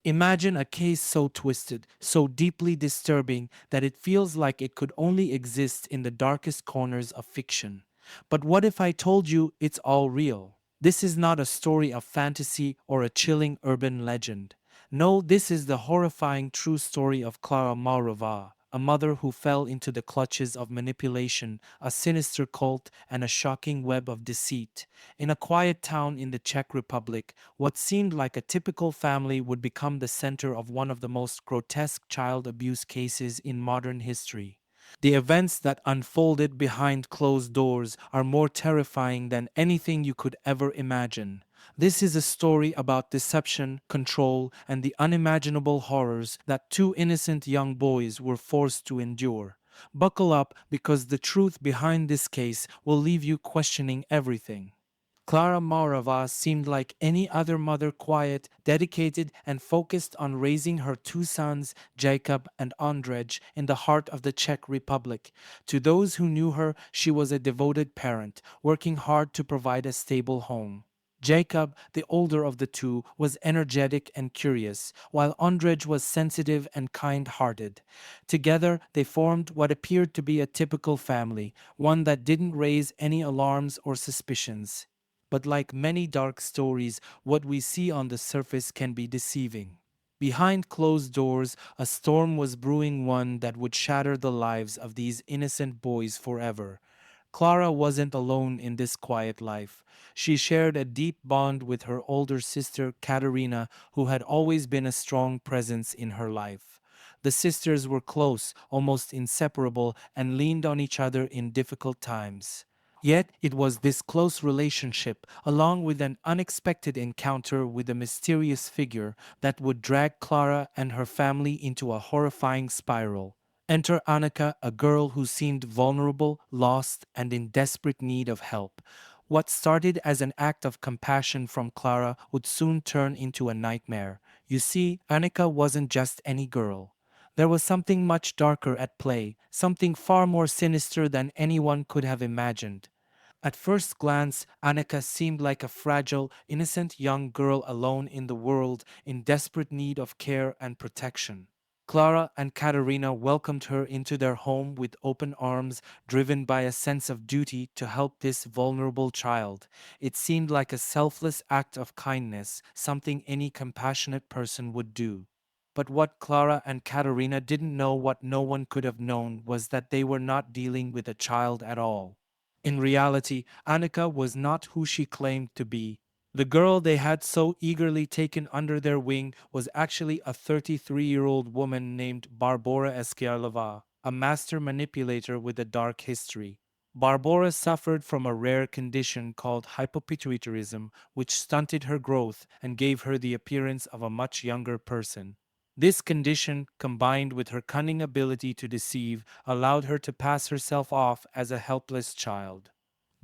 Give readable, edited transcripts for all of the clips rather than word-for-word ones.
Imagine a case so twisted, so deeply disturbing that it feels like it could only exist in the darkest corners of fiction. But what if I told you it's all real? This is not a story of fantasy or a chilling urban legend. No, this is the horrifying true story of Klara Mauerová, a mother who fell into the clutches of manipulation, a sinister cult, and a shocking web of deceit. In a quiet town in the Czech Republic, what seemed like a typical family would become the center of one of the most grotesque child abuse cases in modern history. The events that unfolded behind closed doors are more terrifying than anything you could ever imagine. This is a story about deception, control, and the unimaginable horrors that two innocent young boys were forced to endure. Buckle up because the truth behind this case will leave you questioning everything. Klara Mauerová seemed like any other mother, quiet, dedicated, and focused on raising her two sons, Jacob and Andrej, in the heart of the Czech Republic. To those who knew her, she was a devoted parent, working hard to provide a stable home. Jacob, the older of the two, was energetic and curious, while Andrej was sensitive and kind hearted. Together, they formed what appeared to be a typical family, one that didn't raise any alarms or suspicions. But like many dark stories, what we see on the surface can be deceiving. Behind closed doors, a storm was brewing, one that would shatter the lives of these innocent boys forever. Klara wasn't alone in this quiet life. She shared a deep bond with her older sister, Katerina, who had always been a strong presence in her life. The sisters were close, almost inseparable, and leaned on each other in difficult times. Yet it was this close relationship, along with an unexpected encounter with a mysterious figure, that would drag Klara and her family into a horrifying spiral. Enter Annika, a girl who seemed vulnerable, lost, and in desperate need of help. What started as an act of compassion from Klara would soon turn into a nightmare. You see, Annika wasn't just any girl. There was something much darker at play, something far more sinister than anyone could have imagined. At first glance, Annika seemed like a fragile, innocent young girl alone in the world, in desperate need of care and protection. Klara and Katerina welcomed her into their home with open arms, driven by a sense of duty to help this vulnerable child. It seemed like a selfless act of kindness, something any compassionate person would do. But what Klara and Katerina didn't know, what no one could have known, was that they were not dealing with a child at all. In reality, Annika was not who she claimed to be. The girl they had so eagerly taken under their wing was actually a 33-year-old woman named Barbora Eskiarlova, a master manipulator with a dark history. Barbora suffered from a rare condition called hypopituitarism, which stunted her growth and gave her the appearance of a much younger person. This condition, combined with her cunning ability to deceive, allowed her to pass herself off as a helpless child.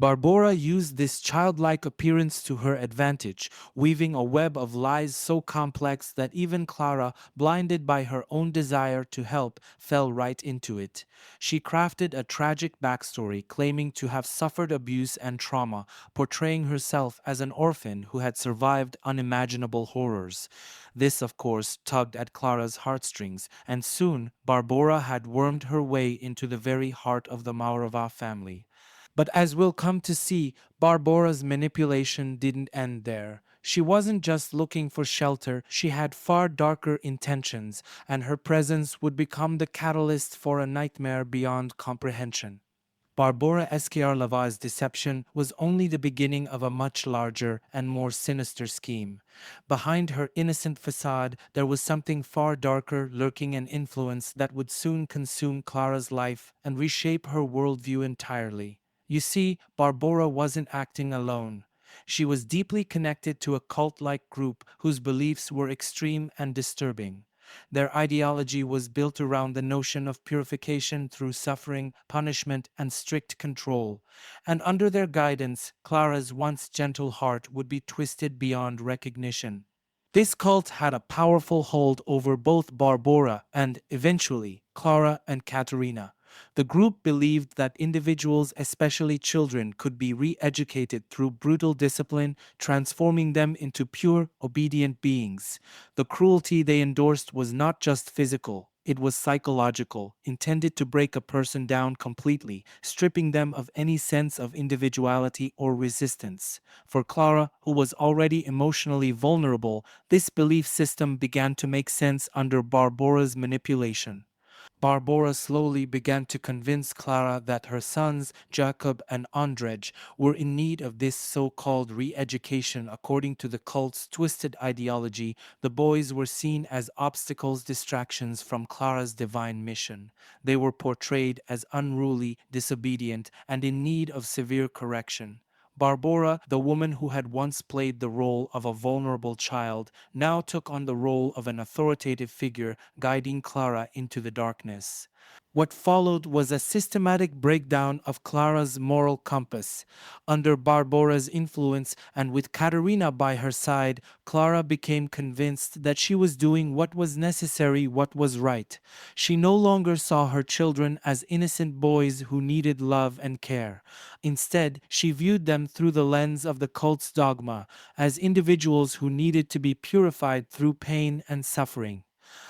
Barbora used this childlike appearance to her advantage, weaving a web of lies so complex that even Klara, blinded by her own desire to help, fell right into it. She crafted a tragic backstory claiming to have suffered abuse and trauma, portraying herself as an orphan who had survived unimaginable horrors. This, of course, tugged at Clara's heartstrings, and soon Barbora had wormed her way into the very heart of the Mauerova family. But as we'll come to see, Barbora's manipulation didn't end there. She wasn't just looking for shelter, she had far darker intentions, and her presence would become the catalyst for a nightmare beyond comprehension. Barbora Eskiarlova's deception was only the beginning of a much larger and more sinister scheme. Behind her innocent facade, there was something far darker lurking, an influence that would soon consume Clara's life and reshape her worldview entirely. You see, Barbora wasn't acting alone. She was deeply connected to a cult-like group whose beliefs were extreme and disturbing. Their ideology was built around the notion of purification through suffering, punishment, and strict control. And under their guidance, Clara's once gentle heart would be twisted beyond recognition. This cult had a powerful hold over both Barbora and, eventually, Klara and Katerina. The group believed that individuals, especially children, could be re educated through brutal discipline, transforming them into pure, obedient beings. The cruelty they endorsed was not just physical, it was psychological, intended to break a person down completely, stripping them of any sense of individuality or resistance. For Klara, who was already emotionally vulnerable, this belief system began to make sense under Barbora's manipulation. Barbara slowly began to convince Klara that her sons, Jacob and Andrzej, were in need of this so-called re-education. According to the cult's twisted ideology, the boys were seen as obstacles, distractions from Clara's divine mission. They were portrayed as unruly, disobedient, and in need of severe correction. Barbara, the woman who had once played the role of a vulnerable child, now took on the role of an authoritative figure guiding Klara into the darkness. What followed was a systematic breakdown of Clara's moral compass. Under Barbara's influence and with Katerina by her side, Klara became convinced that she was doing what was necessary, what was right. She no longer saw her children as innocent boys who needed love and care. Instead, she viewed them through the lens of the cult's dogma, as individuals who needed to be purified through pain and suffering.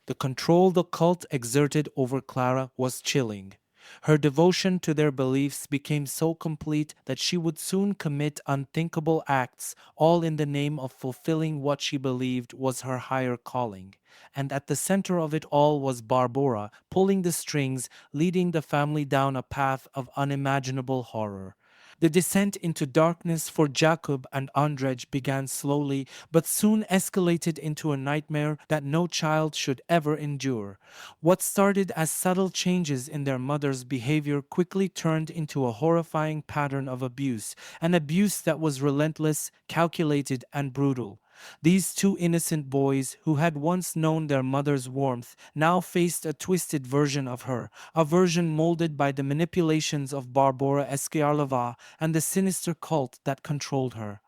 The control the cult exerted over Klara was chilling. Her devotion to their beliefs became so complete that she would soon commit unthinkable acts, all in the name of fulfilling what she believed was her higher calling. And at the center of it all was Barbara, pulling the strings, leading the family down a path of unimaginable horror. The descent into darkness for Jacob and Andrzej began slowly, but soon escalated into a nightmare that no child should ever endure. What started as subtle changes in their mother's behavior quickly turned into a horrifying pattern of abuse, an abuse that was relentless, calculated, and brutal. These two innocent boys, who had once known their mother's warmth, now faced a twisted version of her, a version molded by the manipulations of Barbara Eskiarlova and the sinister cult that controlled her.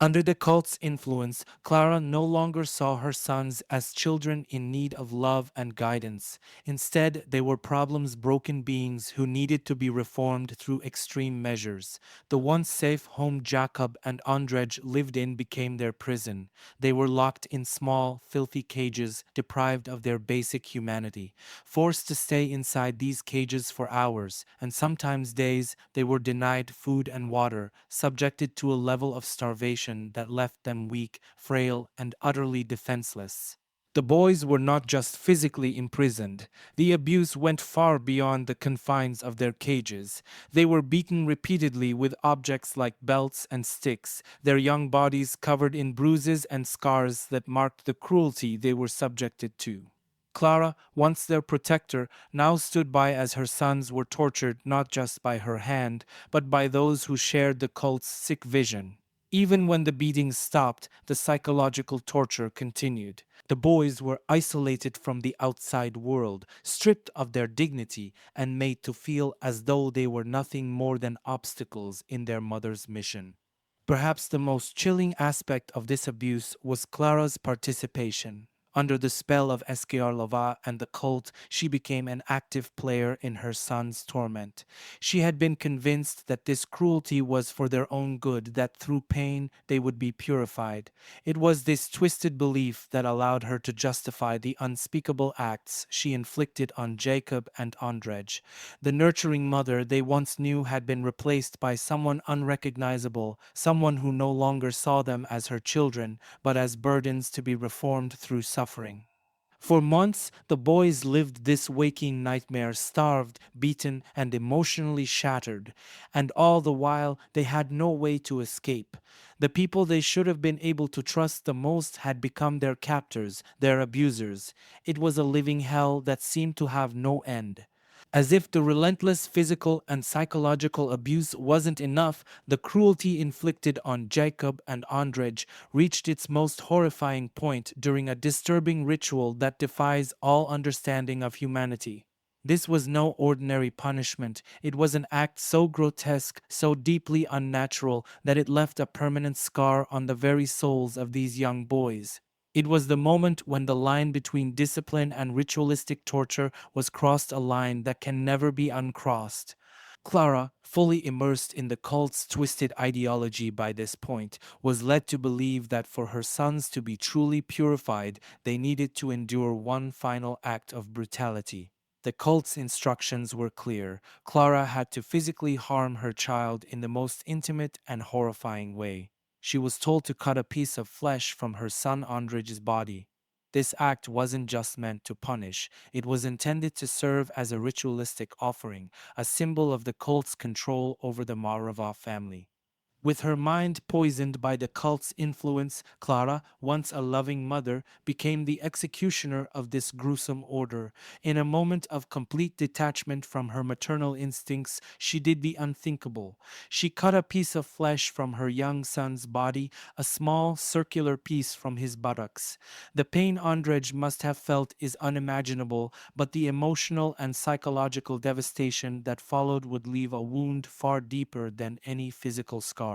Under the cult's influence, Klara no longer saw her sons as children in need of love and guidance. Instead, they were problems broken beings who needed to be reformed through extreme measures. The once safe home Jacob and Andrzej lived in became their prison. They were locked in small, filthy cages, deprived of their basic humanity. Forced to stay inside these cages for hours, and sometimes days, they were denied food and water, subjected to a level of starvation that left them weak, frail, and utterly defenseless. The boys were not just physically imprisoned. The abuse went far beyond the confines of their cages. They were beaten repeatedly with objects like belts and sticks, their young bodies covered in bruises and scars that marked the cruelty they were subjected to. Klara, once their protector, now stood by as her sons were tortured not just by her hand, but by those who shared the cult's sick vision. Even when the beatings stopped, the psychological torture continued. The boys were isolated from the outside world, stripped of their dignity, and made to feel as though they were nothing more than obstacles in their mother's mission. Perhaps the most chilling aspect of this abuse was Clara's participation. Under the spell of Eskiarlova and the cult, she became an active player in her son's torment. She had been convinced that this cruelty was for their own good, that through pain they would be purified. It was this twisted belief that allowed her to justify the unspeakable acts she inflicted on Jacob and Andrzej. The nurturing mother they once knew had been replaced by someone unrecognizable, someone who no longer saw them as her children, but as burdens to be reformed through suffering. For months, the boys lived this waking nightmare, starved, beaten, and emotionally shattered, and all the while they had no way to escape. The people they should have been able to trust the most had become their captors, their abusers. It was a living hell that seemed to have no end. As if the relentless physical and psychological abuse wasn't enough, the cruelty inflicted on Jacob and Andrzej reached its most horrifying point during a disturbing ritual that defies all understanding of humanity. This was no ordinary punishment. It was an act so grotesque, so deeply unnatural, that it left a permanent scar on the very souls of these young boys. It was the moment when the line between discipline and ritualistic torture was crossed, a line that can never be uncrossed. Klara, fully immersed in the cult's twisted ideology by this point, was led to believe that for her sons to be truly purified, they needed to endure one final act of brutality. The cult's instructions were clear. Klara had to physically harm her child in the most intimate and horrifying way. She was told to cut a piece of flesh from her son Andrej's body. This act wasn't just meant to punish, it was intended to serve as a ritualistic offering, a symbol of the cult's control over the Mauerova family. With her mind poisoned by the cult's influence, Klara, once a loving mother, became the executioner of this gruesome order. In a moment of complete detachment from her maternal instincts, she did the unthinkable. She cut a piece of flesh from her young son's body, a small, circular piece from his buttocks. The pain Andrej must have felt is unimaginable, but the emotional and psychological devastation that followed would leave a wound far deeper than any physical scar.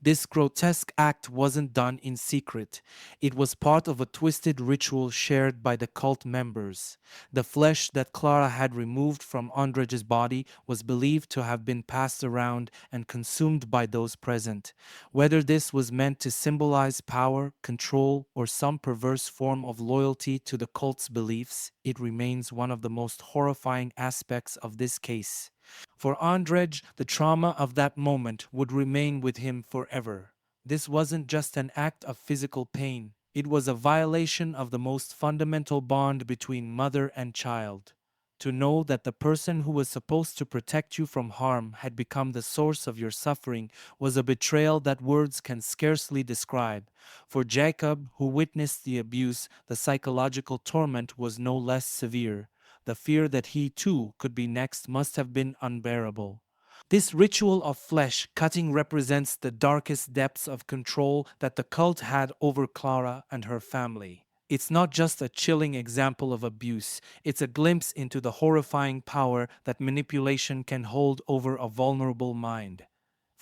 This grotesque act wasn't done in secret. It was part of a twisted ritual shared by the cult members. The flesh that Klara had removed from Andrej's body was believed to have been passed around and consumed by those present. Whether this was meant to symbolize power, control, or some perverse form of loyalty to the cult's beliefs, it remains one of the most horrifying aspects of this case. For Andrej, the trauma of that moment would remain with him forever. This wasn't just an act of physical pain, it was a violation of the most fundamental bond between mother and child. To know that the person who was supposed to protect you from harm had become the source of your suffering was a betrayal that words can scarcely describe. For Jacob, who witnessed the abuse, the psychological torment was no less severe. The fear that he too could be next must have been unbearable. This ritual of flesh cutting represents the darkest depths of control that the cult had over Klara and her family. It's not just a chilling example of abuse, it's a glimpse into the horrifying power that manipulation can hold over a vulnerable mind.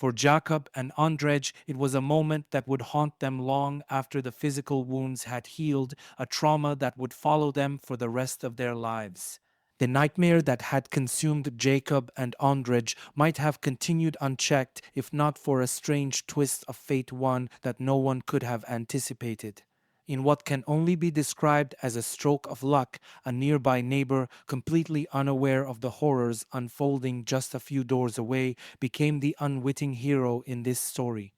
For Jacob and Andrej, it was a moment that would haunt them long after the physical wounds had healed, a trauma that would follow them for the rest of their lives. The nightmare that had consumed Jacob and Andrej might have continued unchecked if not for a strange twist of fate, one that no one could have anticipated. In what can only be described as a stroke of luck, a nearby neighbor, completely unaware of the horrors unfolding just a few doors away, became the unwitting hero in this story.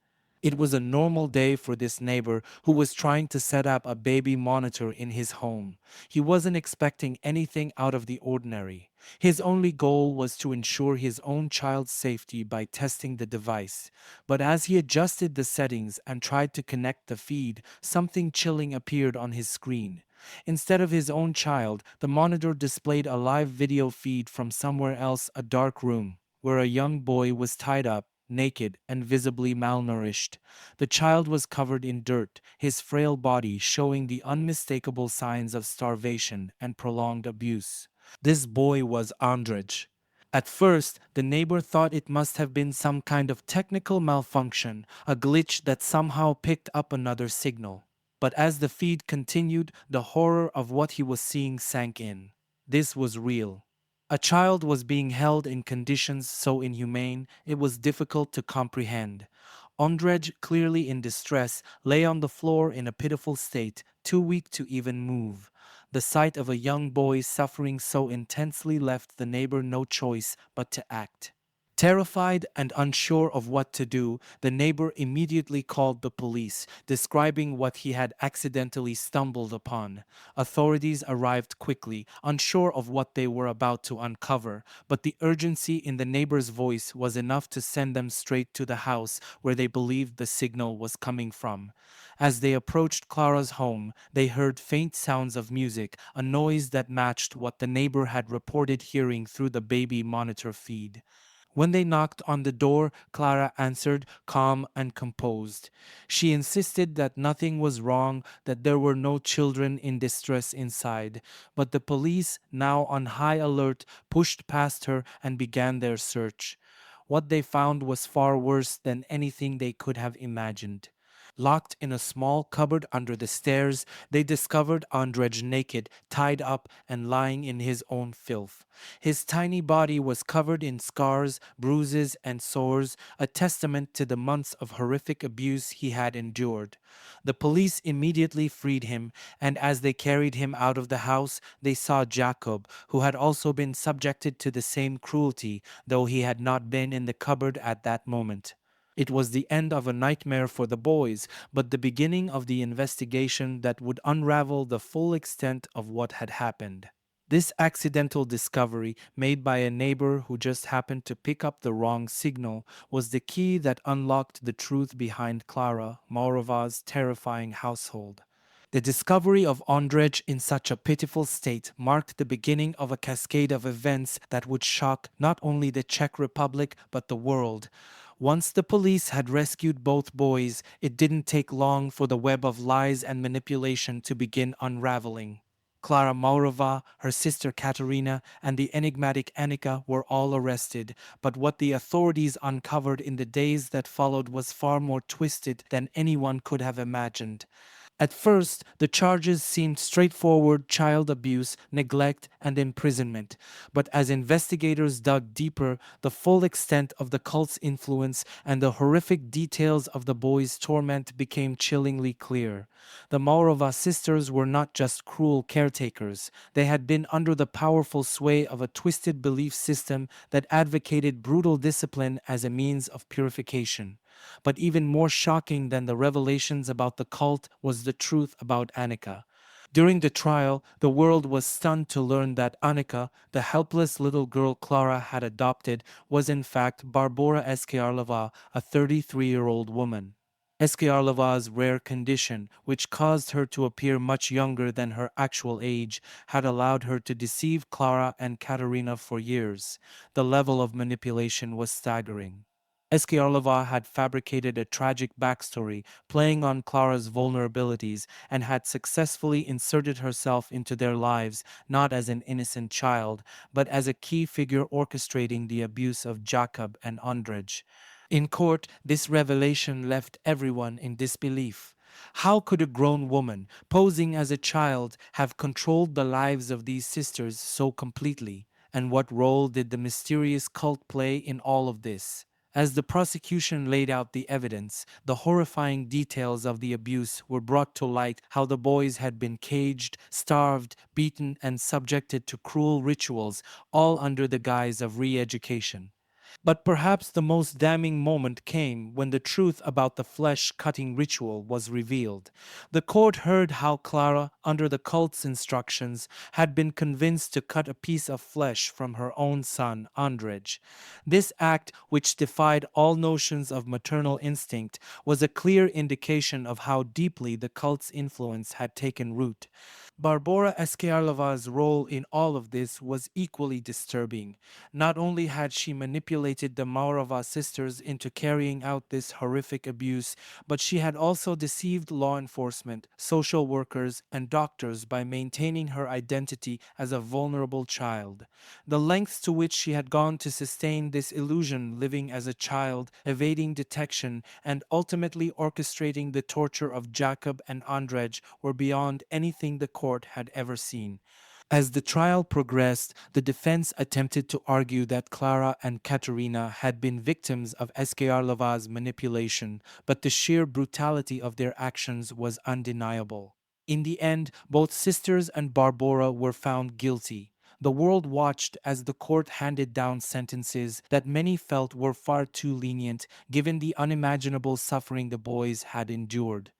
It was a normal day for this neighbor who was trying to set up a baby monitor in his home. He wasn't expecting anything out of the ordinary. His only goal was to ensure his own child's safety by testing the device. But as he adjusted the settings and tried to connect the feed, something chilling appeared on his screen. Instead of his own child, the monitor displayed a live video feed from somewhere else, a dark room, where a young boy was tied up, naked and visibly malnourished. The child was covered in dirt, his frail body showing the unmistakable signs of starvation and prolonged abuse. This boy was Andrej. At first, the neighbor thought it must have been some kind of technical malfunction, a glitch that somehow picked up another signal. But as the feed continued, the horror of what he was seeing sank in. This was real. A child was being held in conditions so inhumane it was difficult to comprehend. Ondrej, clearly in distress, lay on the floor in a pitiful state, too weak to even move. The sight of a young boy suffering so intensely left the neighbor no choice but to act. Terrified and unsure of what to do, the neighbor immediately called the police, describing what he had accidentally stumbled upon. Authorities arrived quickly, unsure of what they were about to uncover, but the urgency in the neighbor's voice was enough to send them straight to the house where they believed the signal was coming from. As they approached Clara's home, they heard faint sounds of music, a noise that matched what the neighbor had reported hearing through the baby monitor feed. When they knocked on the door, Klara answered, calm and composed. She insisted that nothing was wrong, that there were no children in distress inside. But the police, now on high alert, pushed past her and began their search. What they found was far worse than anything they could have imagined. Locked in a small cupboard under the stairs, they discovered Andrej naked, tied up, and lying in his own filth. His tiny body was covered in scars, bruises, and sores, a testament to the months of horrific abuse he had endured. The police immediately freed him, and as they carried him out of the house, they saw Jacob, who had also been subjected to the same cruelty, though he had not been in the cupboard at that moment. It was the end of a nightmare for the boys, but the beginning of the investigation that would unravel the full extent of what had happened. This accidental discovery, made by a neighbor who just happened to pick up the wrong signal, was the key that unlocked the truth behind Klara Mauerova's terrifying household. The discovery of Ondrej in such a pitiful state marked the beginning of a cascade of events that would shock not only the Czech Republic but the world. Once the police had rescued both boys, it didn't take long for the web of lies and manipulation to begin unraveling. Klara Mauerová, her sister Katerina, and the enigmatic Annika were all arrested, but what the authorities uncovered in the days that followed was far more twisted than anyone could have imagined. At first, the charges seemed straightforward: child abuse, neglect, and imprisonment. But as investigators dug deeper, the full extent of the cult's influence and the horrific details of the boys' torment became chillingly clear. The Mauerova sisters were not just cruel caretakers, they had been under the powerful sway of a twisted belief system that advocated brutal discipline as a means of purification. But even more shocking than the revelations about the cult was the truth about Annika. During the trial, the world was stunned to learn that Annika, the helpless little girl Klara had adopted, was in fact Barbora Eskiarlova, a 33-year-old woman. Eskiarlova's rare condition, which caused her to appear much younger than her actual age, had allowed her to deceive Klara and Katerina for years. The level of manipulation was staggering. Eskiarlova had fabricated a tragic backstory, playing on Klara's vulnerabilities, and had successfully inserted herself into their lives not as an innocent child, but as a key figure orchestrating the abuse of Jacob and Ondrej. In court, this revelation left everyone in disbelief. How could a grown woman, posing as a child, have controlled the lives of these sisters so completely? And what role did the mysterious cult play in all of this? As the prosecution laid out the evidence, the horrifying details of the abuse were brought to light: how the boys had been caged, starved, beaten, and subjected to cruel rituals, all under the guise of re-education. But perhaps the most damning moment came when the truth about the flesh-cutting ritual was revealed. The court heard how Klara, under the cult's instructions, had been convinced to cut a piece of flesh from her own son, Andrej. This act, which defied all notions of maternal instinct, was a clear indication of how deeply the cult's influence had taken root. Barbora Eskiarlova's role in all of this was equally disturbing. Not only had she manipulated the Mauerova sisters into carrying out this horrific abuse, but she had also deceived law enforcement, social workers, and doctors by maintaining her identity as a vulnerable child. The lengths to which she had gone to sustain this illusion, living as a child, evading detection, and ultimately orchestrating the torture of Jacob and Andrej, were beyond anything the court had ever seen. As the trial progressed, the defense attempted to argue that Klara and Katerina had been victims of Eskiarlova's manipulation, but the sheer brutality of their actions was undeniable. In the end, both sisters and Barbora were found guilty. The world watched as the court handed down sentences that many felt were far too lenient given the unimaginable suffering the boys had endured.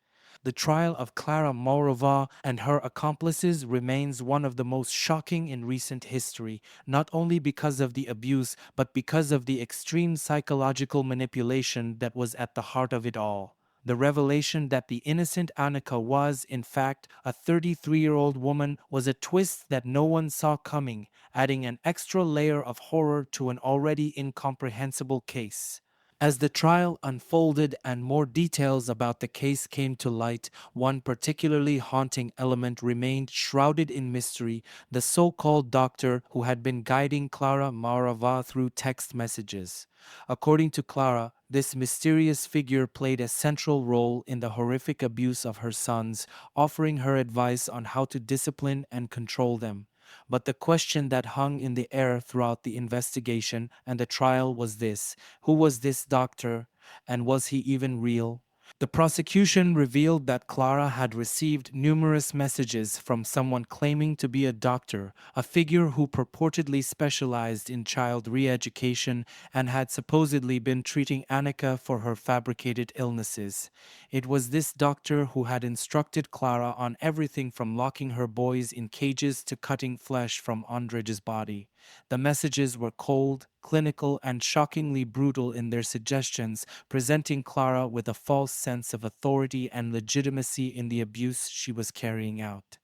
The trial of Klara Mauerová and her accomplices remains one of the most shocking in recent history, not only because of the abuse, but because of the extreme psychological manipulation that was at the heart of it all. The revelation that the innocent Annika was, in fact, a 33-year-old woman was a twist that no one saw coming, adding an extra layer of horror to an already incomprehensible case. As the trial unfolded and more details about the case came to light, one particularly haunting element remained shrouded in mystery: the so called doctor who had been guiding Klara Mauerova through text messages. According to Klara, this mysterious figure played a central role in the horrific abuse of her sons, offering her advice on how to discipline and control them. But the question that hung in the air throughout the investigation and the trial was this: who was this doctor, and was he even real? The prosecution revealed that Klara had received numerous messages from someone claiming to be a doctor, a figure who purportedly specialized in child re-education and had supposedly been treating Annika for her fabricated illnesses. It was this doctor who had instructed Klara on everything from locking her boys in cages to cutting flesh from Andrej's body. The messages were cold, clinical, and shockingly brutal in their suggestions, presenting Klara with a false sense of authority and legitimacy in the abuse she was carrying out.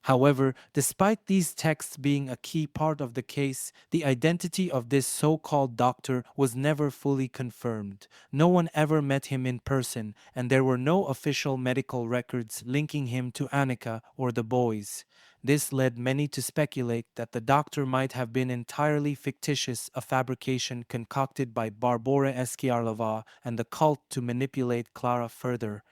However, despite these texts being a key part of the case, the identity of this so called doctor was never fully confirmed. No one ever met him in person, and there were no official medical records linking him to Annika or the boys. This led many to speculate that the doctor might have been entirely fictitious, a fabrication concocted by Barbora Eskiarlova and the cult to manipulate Klara further.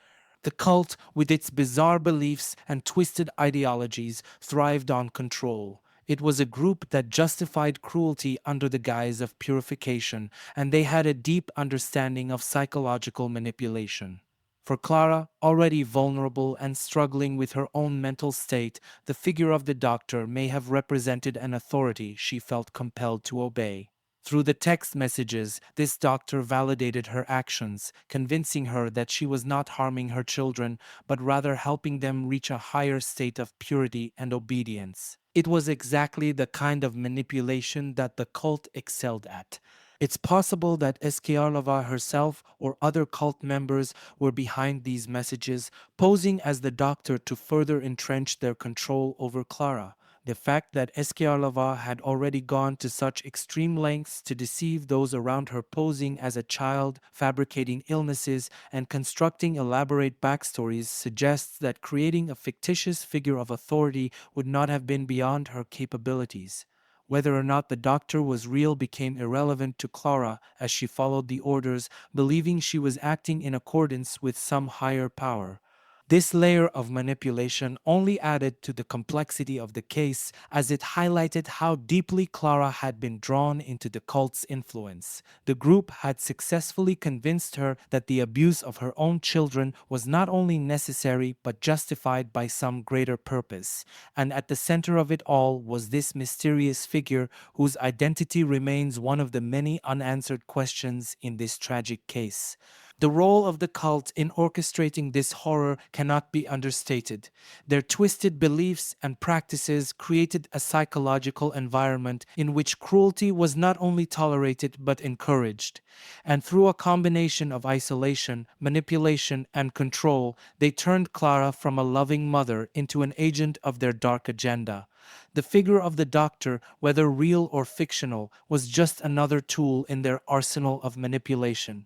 The cult, with its bizarre beliefs and twisted ideologies, thrived on control. It was a group that justified cruelty under the guise of purification, and they had a deep understanding of psychological manipulation. For Klara, already vulnerable and struggling with her own mental state, the figure of the doctor may have represented an authority she felt compelled to obey. Through the text messages, this doctor validated her actions, convincing her that she was not harming her children, but rather helping them reach a higher state of purity and obedience. It was exactly the kind of manipulation that the cult excelled at. It's possible that Eskiarlova herself or other cult members were behind these messages, posing as the doctor to further entrench their control over Klara. The fact that Eskiarlova had already gone to such extreme lengths to deceive those around her, posing as a child, fabricating illnesses, and constructing elaborate backstories, suggests that creating a fictitious figure of authority would not have been beyond her capabilities. Whether or not the doctor was real became irrelevant to Klara as she followed the orders, believing she was acting in accordance with some higher power. This layer of manipulation only added to the complexity of the case, as it highlighted how deeply Klara had been drawn into the cult's influence. The group had successfully convinced her that the abuse of her own children was not only necessary but justified by some greater purpose. And at the center of it all was this mysterious figure whose identity remains one of the many unanswered questions in this tragic case. The role of the cult in orchestrating this horror cannot be understated. Their twisted beliefs and practices created a psychological environment in which cruelty was not only tolerated but encouraged. And through a combination of isolation, manipulation, and control, they turned Klara from a loving mother into an agent of their dark agenda. The figure of the doctor, whether real or fictional, was just another tool in their arsenal of manipulation.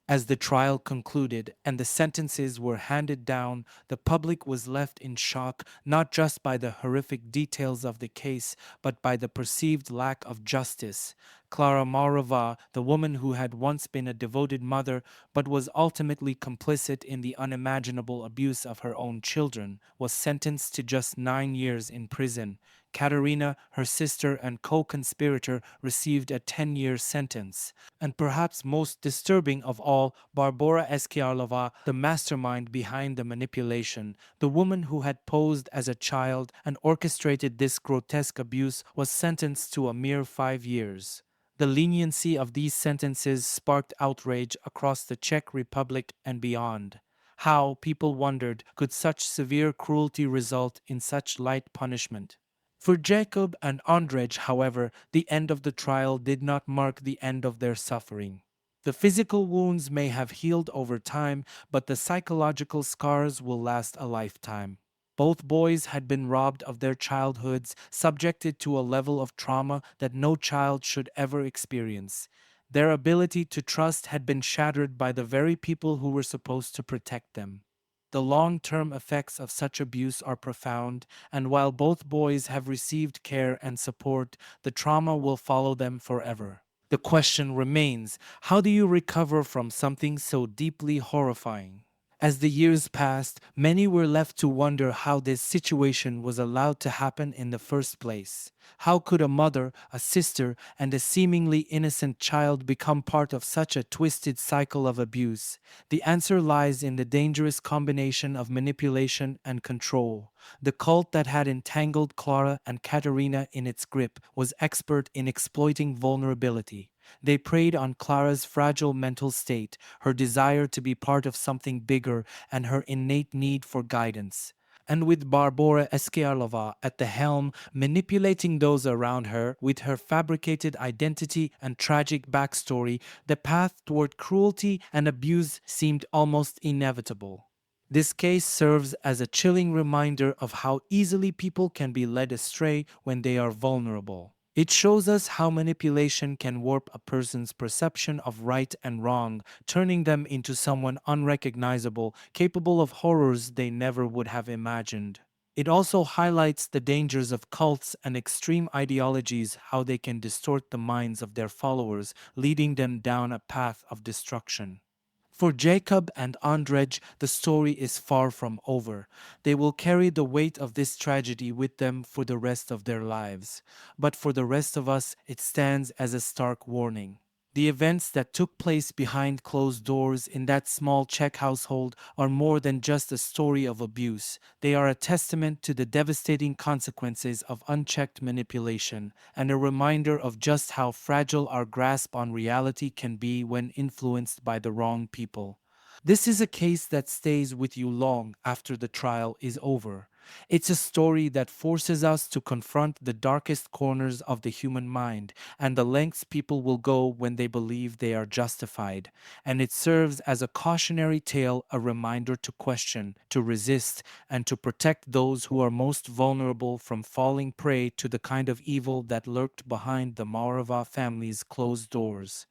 As the trial concluded and the sentences were handed down, the public was left in shock not just by the horrific details of the case, but by the perceived lack of justice. Klara Mauerova, the woman who had once been a devoted mother but was ultimately complicit in the unimaginable abuse of her own children, was sentenced to just 9 years in prison. Katerina, her sister and co-conspirator, received a 10-year sentence. And perhaps most disturbing of all, Barbora Eskiarlova, the mastermind behind the manipulation, the woman who had posed as a child and orchestrated this grotesque abuse, was sentenced to a mere 5 years. The leniency of these sentences sparked outrage across the Czech Republic and beyond. How, people wondered, could such severe cruelty result in such light punishment? For Jacob and Andrej, however, the end of the trial did not mark the end of their suffering. The physical wounds may have healed over time, but the psychological scars will last a lifetime. Both boys had been robbed of their childhoods, subjected to a level of trauma that no child should ever experience. Their ability to trust had been shattered by the very people who were supposed to protect them. The long term effects of such abuse are profound, and while both boys have received care and support, the trauma will follow them forever. The question remains, how do you recover from something so deeply horrifying? As the years passed, many were left to wonder how this situation was allowed to happen in the first place. How could a mother, a sister, and a seemingly innocent child become part of such a twisted cycle of abuse? The answer lies in the dangerous combination of manipulation and control. The cult that had entangled Klara and Katerina in its grip was expert in exploiting vulnerability. They preyed on Clara's fragile mental state, her desire to be part of something bigger, and her innate need for guidance. And with Barbora Eskiarlova at the helm, manipulating those around her with her fabricated identity and tragic backstory, the path toward cruelty and abuse seemed almost inevitable. This case serves as a chilling reminder of how easily people can be led astray when they are vulnerable. It shows us how manipulation can warp a person's perception of right and wrong, turning them into someone unrecognizable, capable of horrors they never would have imagined. It also highlights the dangers of cults and extreme ideologies, how they can distort the minds of their followers, leading them down a path of destruction. For Jacob and Andrej, the story is far from over. They will carry the weight of this tragedy with them for the rest of their lives. But for the rest of us, it stands as a stark warning. The events that took place behind closed doors in that small Czech household are more than just a story of abuse. They are a testament to the devastating consequences of unchecked manipulation and a reminder of just how fragile our grasp on reality can be when influenced by the wrong people. This is a case that stays with you long after the trial is over. It's a story that forces us to confront the darkest corners of the human mind and the lengths people will go when they believe they are justified. And it serves as a cautionary tale, a reminder to question, to resist, and to protect those who are most vulnerable from falling prey to the kind of evil that lurked behind the Mauerova family's closed doors.